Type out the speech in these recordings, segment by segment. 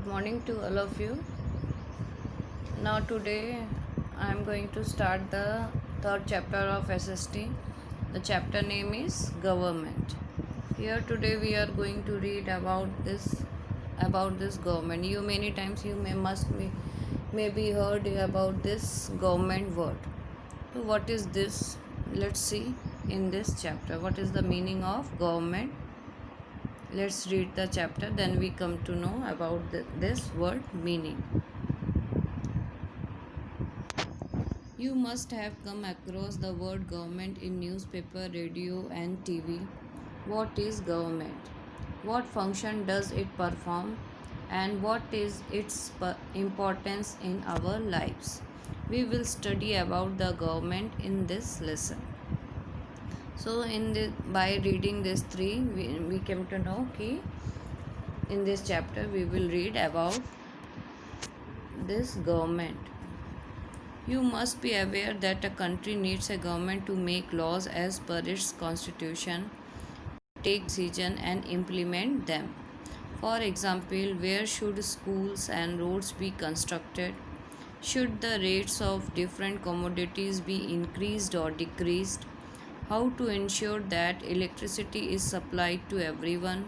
Good morning to all of you. Now today I am going to start the third chapter of SST. The chapter name is Government. Here today we are going to read about this government. You many times you maybe heard about this government word. So what is this? Let's see in this chapter. What is the meaning of government? Let's read the chapter, then we come to know about this word meaning. You must have come across the word government in newspaper, radio, and TV. What is government? What function does it perform? And what is its importance in our lives? We will study about the government in this lesson. So, by reading these three, we came to know that in this chapter we will read about this government. You must be aware that a country needs a government to make laws as per its constitution, take decisions and implement them. For example, where should schools and roads be constructed? Should the rates of different commodities be increased or decreased? How to ensure that electricity is supplied to everyone?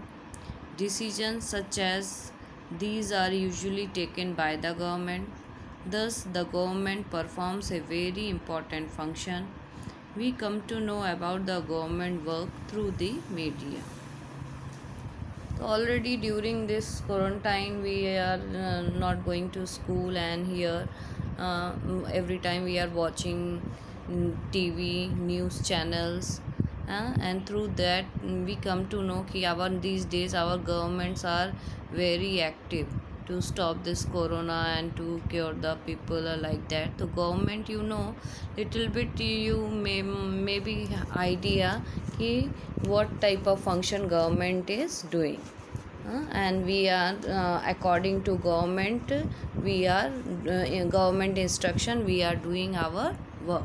Decisions such as these are usually taken by the government. Thus, the government performs a very important function. We come to know about the government work through the media. So already during this quarantine, we are not going to school, and here every time we are watching TV, news channels, and through that we come to know that these days our governments are very active to stop this corona and to cure the people like that. The government, little bit you maybe idea what type of function government is doing. And we are according to government, we are in government instruction, we are doing our work.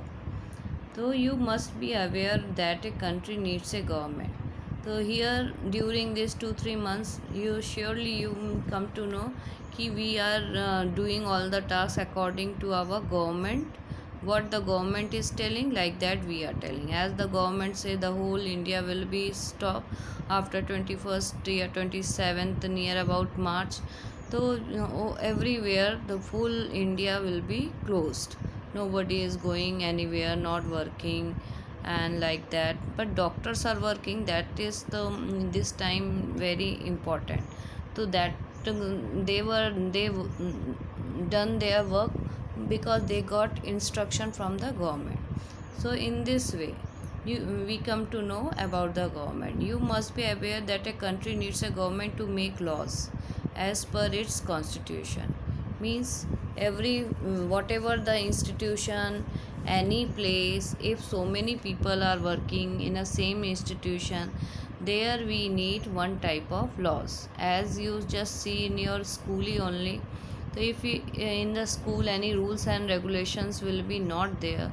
So you must be aware that a country needs a government. So here during these 2-3 months, you come to know that we are doing all the tasks according to our government. What the government is telling, like that we are telling. As the government say, the whole India will be stopped after 21st year 27th near about March. So everywhere the full India will be closed. Nobody is going anywhere, not working, and like that. But doctors are working. That is this time very important. So that they done their work because they got instruction from the government. So in this way, we come to know about the government. You must be aware that a country needs a government to make laws as per its constitution. Means every whatever the institution, any place, if so many people are working in a same institution, there we need one type of laws. As you just see in your schoolie only. So if in the school any rules and regulations will be not there,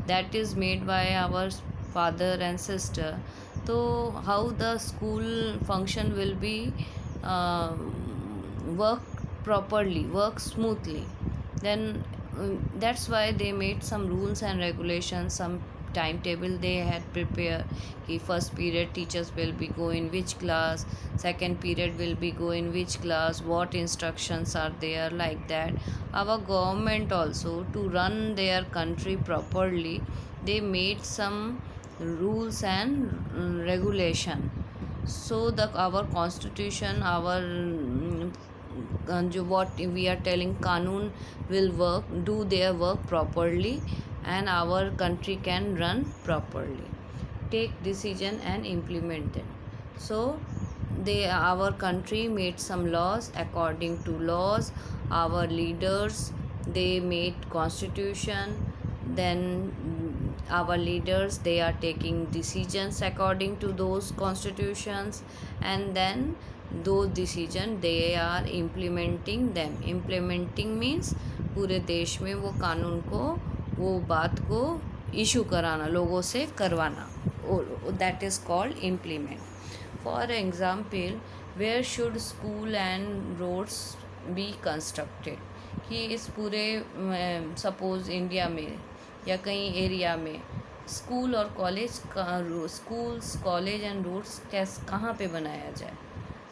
that is made by our father and sister. So how the school function will be uh, work properly, work smoothly? Then that's why they made some rules and regulations, some timetable they had prepared. First period teachers will be go in which class, second period will be go in which class, what instructions are there, like that. Our government also, to run their country properly, they made some rules and regulation. So the our constitution, our what we are telling kanun will do their work properly, and our country can run properly, take decision and implement them. So our country made some laws. According to laws, our leaders, they made constitution. Then our leaders, they are taking decisions according to those constitutions, and then those decisions they are implementing them. Implementing means पूरे देश में वो कानून को, वो बात को issue कराना, लोगों से करवाना, that is called implement. For example, where should school and roads be constructed, कि इस पूरे सपोज इंडिया में या कहीं एरिया में स्कूल और कॉलेज का स्कूल्स कॉलेज एंड रोड्स कहाँ पे बनाया जाए।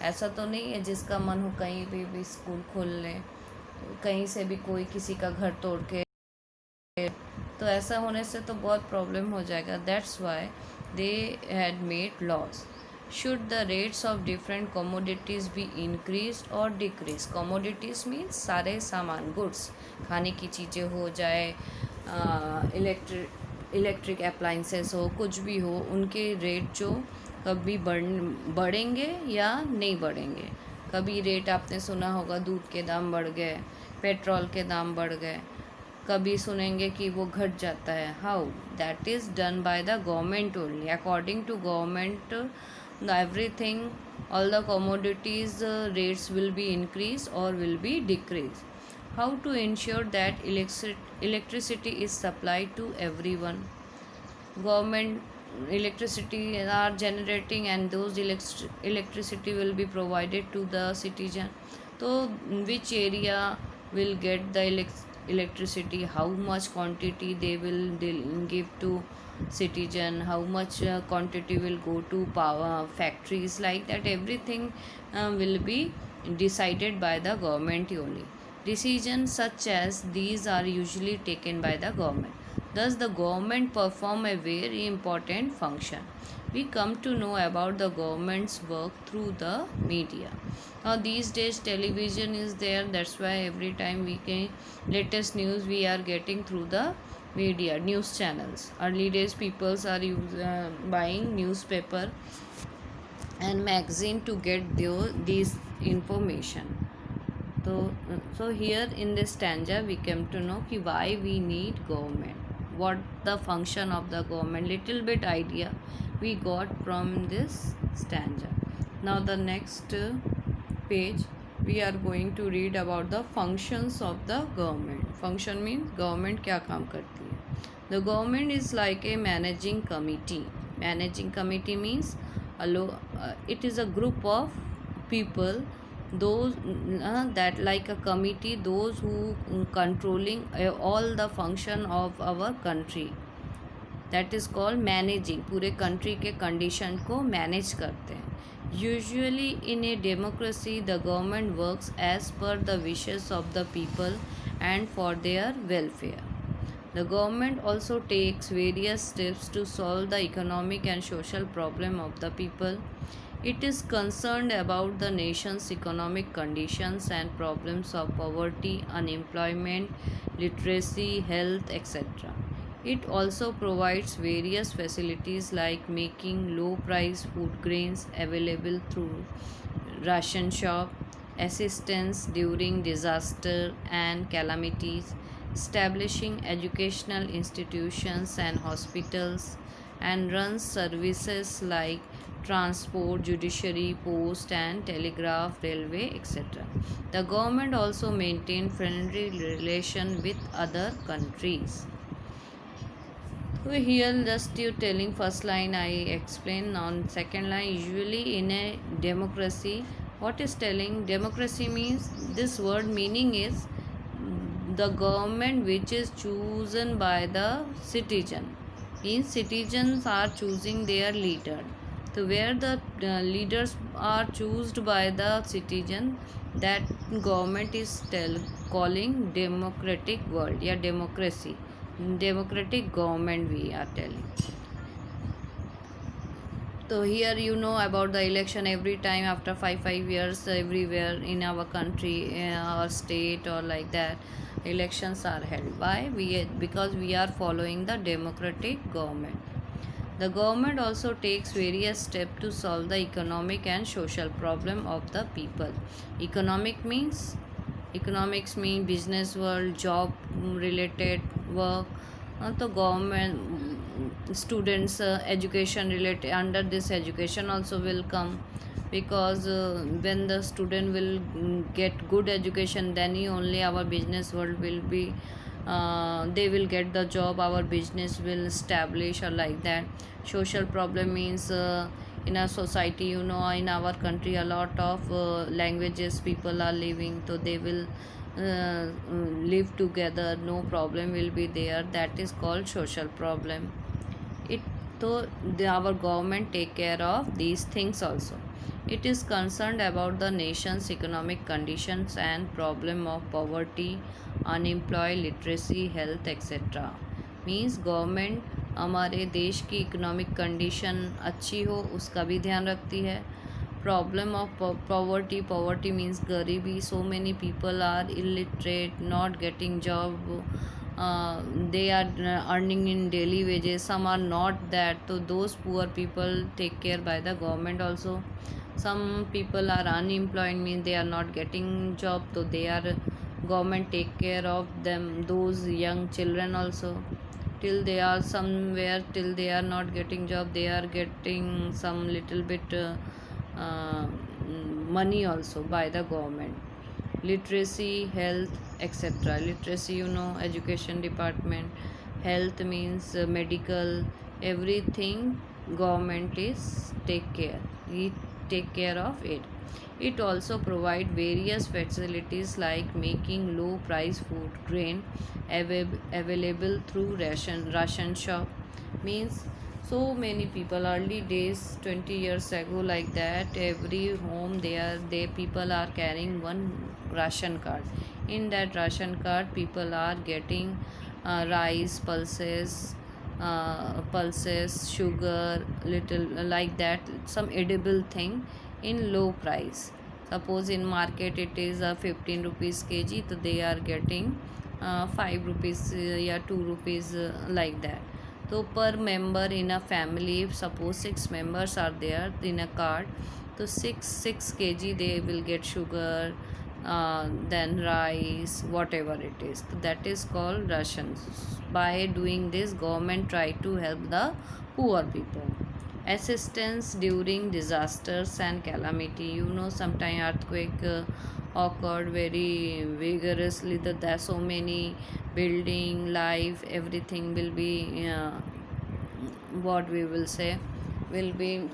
ऐसा तो नहीं है जिसका मन हो कहीं भी स्कूल खोल लें, कहीं से भी कोई किसी का घर तोड़ के, तो ऐसा होने से तो बहुत प्रॉब्लम हो जाएगा। That's why they had made laws. Should the rates of different commodities be increase और डिक्रीज। कमोडिटीज़ मीन्स सारे सामान, गुड्स, खाने की चीज़ें हो जाए, इलेक्ट्रिक अप्लाइंसेस हो, कुछ भी हो, उनके रेट जो कभी बढ़ेंगे या नहीं बढ़ेंगे। कभी रेट आपने सुना होगा दूध के दाम बढ़ गए, पेट्रोल के दाम बढ़ गए, कभी सुनेंगे कि वो घट जाता है। How? That is done by the government only. According to government everything, all the commodities rates will be increased or will be decreased. How to ensure that electricity is supplied to everyone? Government electricity are generating and those electricity will be provided to the citizen. So which area will get the electricity, how much quantity they will give to citizen, how much quantity will go to power factories, like that everything will be decided by the government only. Decisions such as these are usually taken by the government. Thus the government perform a very important function. We come to know about the government's work through the media. Now these days television is there, that's why every time we can latest news we are getting through the media, news channels. Early days peoples are buying newspaper and magazine to get these information. So here in this stanza we came to know ki why we need government, what the function of the government, little bit idea we got from this stanza. Now the next page we are going to read about the functions of the government. Function means government क्या काम करती है. The government is like a managing committee. Managing committee means it is a group of people, those that like a committee, those who controlling all the function of our country. That is called managing. पूरे country के condition को manage करते हैं. Usually in a democracy the government works as per the wishes of the people and for their welfare. The government also takes various steps to solve the economic and social problem of the people. It is concerned about the nation's economic conditions and problems of poverty, unemployment, literacy, health, etc. It also provides various facilities like making low price food grains available through ration shop, assistance during disaster and calamities, establishing educational institutions and hospitals, and runs services like transport, judiciary, post and telegraph, railway, etc. The government also maintains friendly relation with other countries. So here just you telling first line I explain. On second line, usually in a democracy, what is telling democracy means, this word meaning is the government which is chosen by the citizen, means citizens are choosing their leader. So where the leaders are chosen by the citizen, that government is calling democratic world, yeah, democracy, democratic government we are telling. So here you know about the election. Every time after 5 years everywhere in our country, in our state or like that, elections are held. Why? Because we are following the democratic government. The government also takes various steps to solve the economic and social problem of the people. Economics mean business world, job related work. तो government students education related, under this education also will come, because when the student will get good education, then he only our business world will be they will get the job, our business will establish or like that. Social problem means in a society. In our country a lot of languages people are living, so they will live together, no problem will be there. That is called social problem. It so our government take care of these things also. It is concerned about the nation's economic conditions and problem of poverty, unemployed, literacy, health, etc. Means government हमारे देश की economic condition अच्छी हो उसका भी ध्यान रखती है. Problem of poverty. Poverty means garibi. So many people are illiterate, not getting job. They are earning in daily wages. Some are not that. So those poor people take care by the government also. Some people are unemployed, means they are not getting job. So they are government take care of them. Those young children also, till they are somewhere, till they are not getting job, they are getting some little bit uh, money also by the government. Literacy, health, etc. Literacy, education department. Health means medical, everything government is take care. We take care of it. It also provide various facilities like making low price food grain available through ration shop. Means so many people early days 20 years ago, like that every home they people are carrying one ration card. In that ration card people are getting rice, pulses, sugar, little like that, some edible thing in low price. Suppose in market it is 15 rupees kg, so they are getting 5 rupees, yeah, 2 rupees, like that. So per member in a family, if suppose 6 members are there in a card, so 6 kg they will get sugar, then rice, whatever it is. So that is called rations. By doing this, government try to help the poor people. Assistance during disasters and calamity. Sometime earthquake occurred very vigorously. That there are so many building, life, everything will be what we will say will be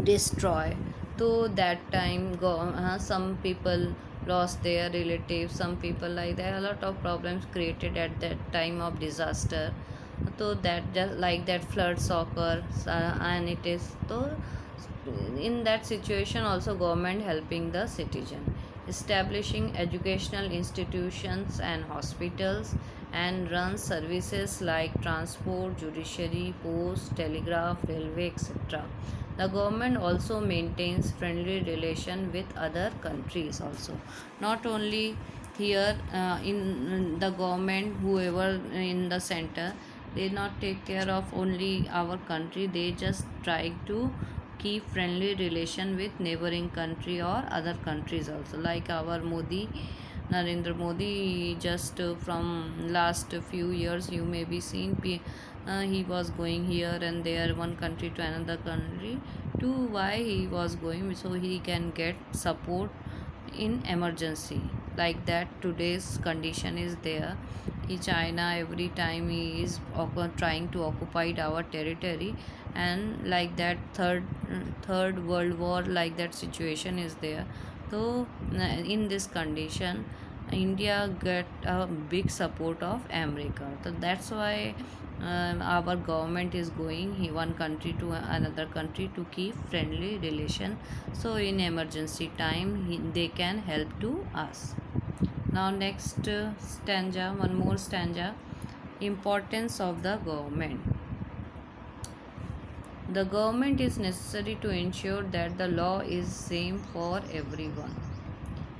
destroy. So that time some people lost their relatives, some people like that, a lot of problems created at that time of disaster. So that just like that floods occur, and it is so in that situation also government helping the citizen, establishing educational institutions and hospitals, and runs services like transport, judiciary, post, telegraph, railway, etc. The government also maintains friendly relation with other countries also. Not only here, in the government, whoever in the center, they not take care of only our country, they just try to keep friendly relation with neighboring country or other countries also. Like our Modi, Narendra Modi, just from last few years you may be seen, he was going here and there, one country to another country. To why he was going, so he can get support in emergency. Like that today's condition is there. China every time he is trying to occupy our territory, and like that third world war, like that situation is there. So in this condition India get a big support of America. So that's why our government is going one country to another country to keep friendly relation, so in emergency time they can help to us. Now next stanza, one more stanza. Importance of the government. The government is necessary to ensure that the law is same for everyone.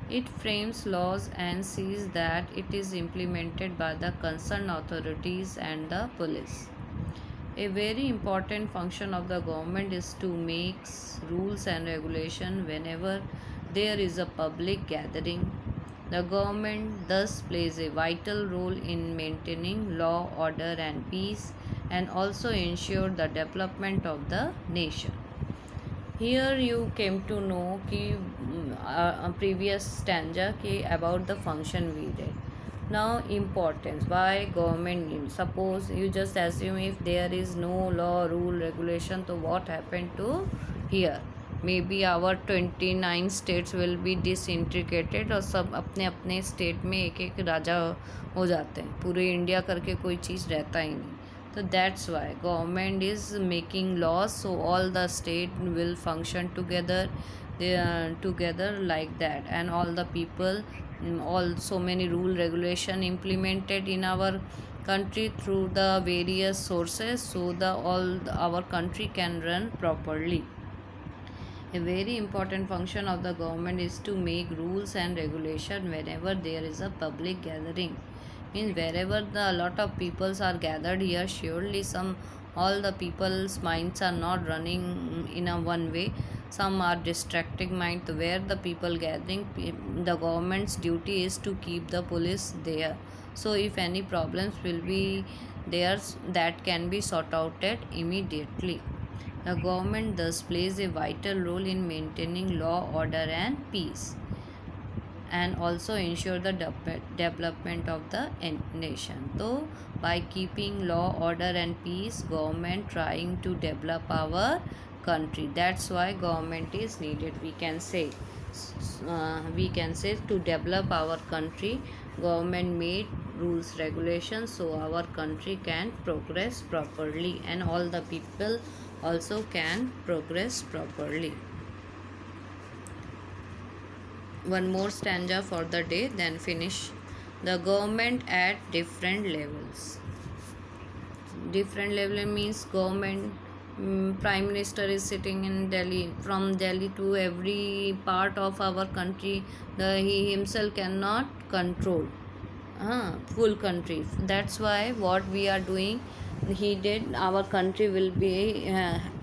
It frames laws and sees that it is implemented by the concerned authorities and the police. A very important function of the government is to make rules and regulation whenever there is a public gathering. The government thus plays a vital role in maintaining law, order, and peace, and also ensure the development of the nation. Here you came to know कि previous stanza कि about the function we did. Now importance, why government need. Suppose you just assume if there is no law, rule, regulation, so what happened to here? Maybe our 29 states will be disintegrated और सब अपने अपने state में एक एक राजा हो जाते हैं, पूरे इंडिया करके कोई चीज़ रहता ही नहीं. So that's why government is making laws, so all the state will function together, they are together like that, and all the people, all so many rule regulation implemented in our country through the various sources, so the all our country can run properly. A very important function of the government is to make rules and regulation whenever there is a public gathering. Means wherever the lot of peoples are gathered here, surely some all the people's minds are not running in a one way. Some are distracting mind. Where the people gathering, the government's duty is to keep the police there. So if any problems will be there, that can be sorted out immediately. The government thus plays a vital role in maintaining law, order, and peace, and also ensure the development of the nation. So, by keeping law, order, and peace, government trying to develop our country. That's why government is needed. We can say to develop our country, government made rules regulations so our country can progress properly and all the people also can progress properly. One more stanza for the day, then finish. The government at different levels. Different level means government, prime minister is sitting in Delhi. From Delhi to every part of our country, he himself cannot control full country. That's why what we are doing, he did, our country will be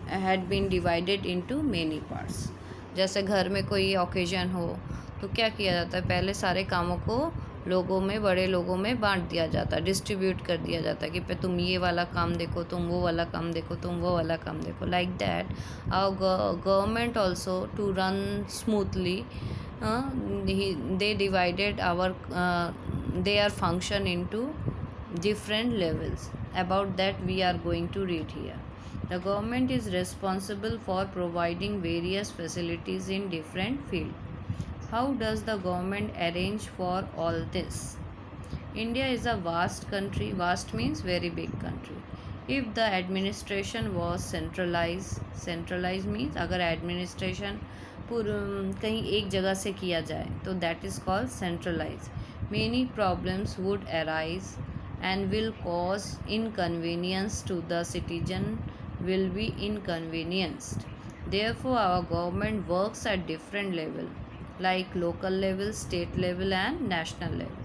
had been divided into many parts. जैसे घर में कोई occasion हो तो क्या किया जाता है, पहले सारे कामों को लोगों में, बड़े लोगों में बांट दिया जाता है, डिस्ट्रीब्यूट कर दिया जाता है कि पे तुम ये वाला काम देखो, तुम वो वाला काम देखो, तुम वो वाला काम देखो. Like that our government also to run smoothly, they divided their function into different levels. About that we are going to read here. The government is responsible for providing various facilities in different fields. How does the government arrange for all this? India is a vast country. Vast means very big country. If the administration was centralized means अगर administration कहीं एक जगह से किया जाए तो that is called centralized. Many problems would arise and will cause inconvenience to the citizen, will be inconvenienced. Therefore, our government works at different level, like local level, state level, and national level.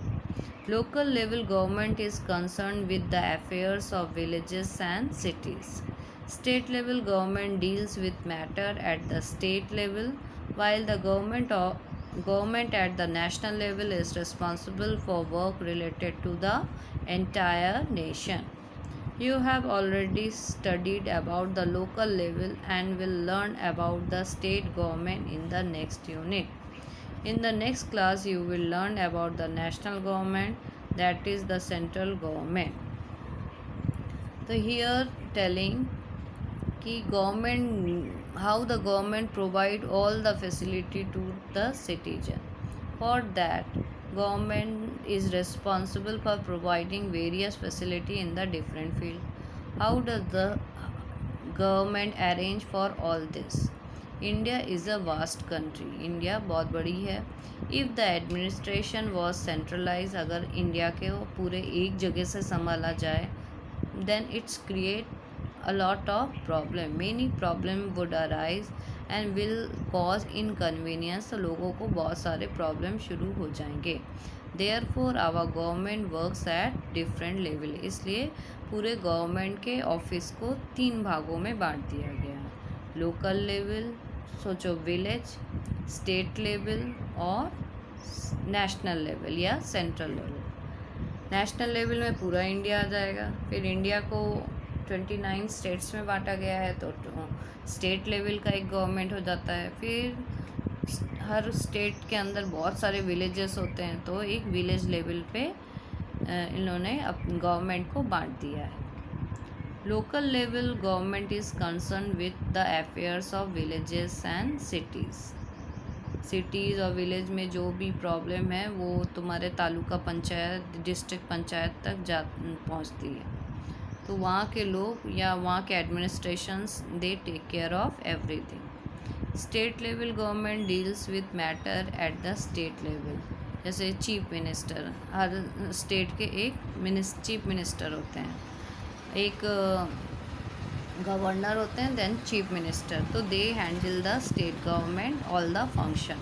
Local level government is concerned with the affairs of villages and cities. State level government deals with matter at the state level, while the government at the national level is responsible for work related to the entire nation. You have already studied about the local level and will learn about the state government in the next unit. In the next class, you will learn about the national government, that is the central government. So here telling कि government, how the government provide all the facility to the citizen. For that, government is responsible for providing various facility in the different field. How does the government arrange for all this? India is a vast country. India बहुत बड़ी है. If the administration was centralized, अगर India के पूरे एक जगह से संभाला जाए, then it's create a lot of problem. Many problem would arise and will cause inconvenience. तो लोगों को बहुत सारे problem शुरू हो जाएंगे. Therefore our government works at different level. इसलिए पूरे गवर्नमेंट के ऑफिस को 3 भागों में बांट दिया गया. लोकल लेवल, सोचो विलेज, स्टेट लेवल और नेशनल लेवल या सेंट्रल लेवल. नेशनल लेवल में पूरा इंडिया आ जाएगा. फिर इंडिया को 29 स्टेट्स में बांटा गया है तो स्टेट लेवल का एक गवर्नमेंट हो जाता है. फिर हर स्टेट के अंदर बहुत सारे विलेजेस होते हैं तो एक विलेज लेवल पे इन्होंने गवर्नमेंट को बांट दिया है। Local level government is concern with the affairs of villages and cities और विलेज में जो भी प्रॉब्लम है वो तुम्हारे तालुका पंचायत, डिस्ट्रिक्ट पंचायत तक जा पहुँचती है। तो वहाँ के लोग या वहाँ के administrations they take care of everything. State level government deals with matter at the state level. जैसे चीफ मिनिस्टर, हर स्टेट के एक चीफ मिनिस्टर होते हैं, एक गवर्नर होते हैं, देन चीफ मिनिस्टर। तो they handle the state government all the function,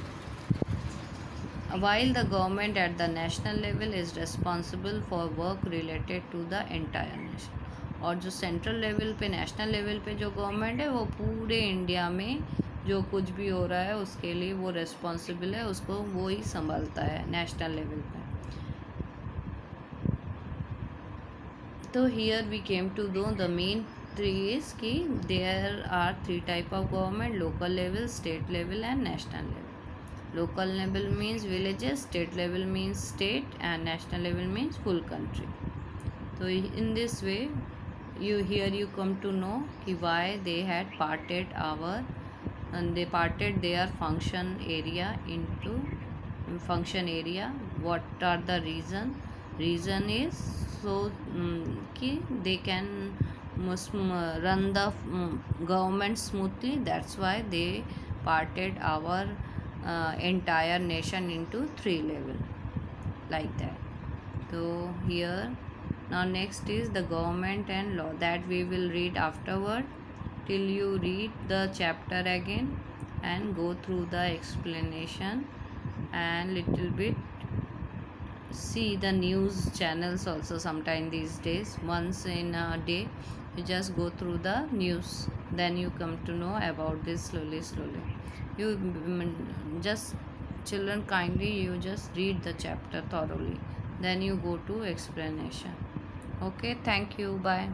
while the government at the national level is responsible for work related to the entire nation। और जो सेंट्रल लेवल पे, national level पे जो government है वो पूरे India में जो कुछ भी हो रहा है उसके लिए वो रिस्पॉन्सिबल है, उसको वो ही संभालता है नेशनल लेवल पे। तो here we came to know the main three is कि there are three type of government: local level, state level and national level. Local level means villages, state level means state, and national level means full country. So in this way you come to know कि why they had parted their function area into function area. What are the reason is so कि they can run the government smoothly. That's why they parted our entire nation into three level, like that. So here now next is the government and law, that we will read afterward. Till you read the chapter again and go through the explanation and little bit see the news channels also. Sometime these days, once in a day you just go through the news, then you come to know about this slowly. You just, children, kindly you just read the chapter thoroughly, then you go to explanation. Okay, thank you, bye.